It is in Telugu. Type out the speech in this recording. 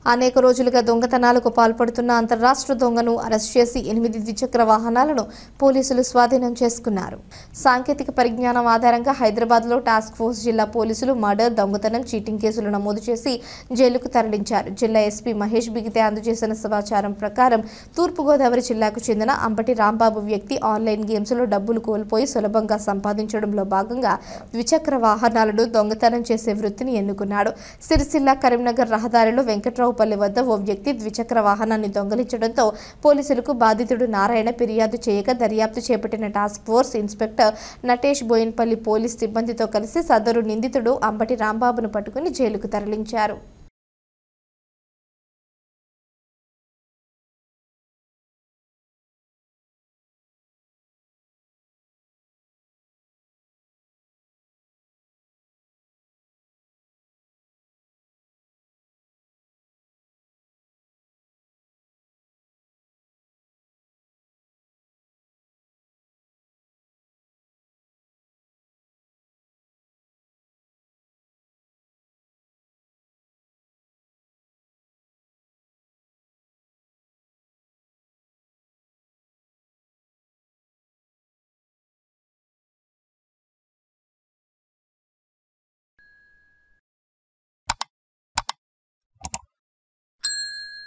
అనేక రోజులుగా దొంగతనాలకు పాల్పడుతున్న అంతర్రాష్ట్ర దొంగను అరెస్ట్ చేసి 8 ద్విచక్ర వాహనాలను పోలీసులు స్వాధీనం చేసుకున్నారు. సాంకేతిక పరిజ్ఞానం ఆధారంగా హైదరాబాద్లో టాస్క్ ఫోర్స్ జిల్లా పోలీసులు మర్డర్, దొంగతనం, చీటింగ్ కేసులు నమోదు చేసి జైలుకు తరలించారు. జిల్లా ఎస్పీ మహేష్ బిగితే అందజేసిన సమాచారం ప్రకారం తూర్పుగోదావరి జిల్లాకు చెందిన అంబటి రాంబాబు వ్యక్తి ఆన్లైన్ గేమ్స్లో డబ్బులు కోల్పోయి సులభంగా సంపాదించడంలో భాగంగా ద్విచక్ర వాహనాలను దొంగతనం చేసే వృత్తిని ఎన్నుకున్నాడు. సిరిసిల్ల కరీంనగర్ రహదారిలో వెంకట్రావుపల్లి వద్ద ఓ వ్యక్తి ద్విచక్ర వాహనాన్ని దొంగిలించడంతో పోలీసులకు బాధితుడు నారాయణ ఫిర్యాదు చేయగా దర్యాప్తు చేపట్టిన task force inspector Natesh Bowenpally police సిబ్బందితో కలిసి సదరు నిందితుడు అంబటి రాంబాబును పట్టుకుని జైలుకు తరలించారు.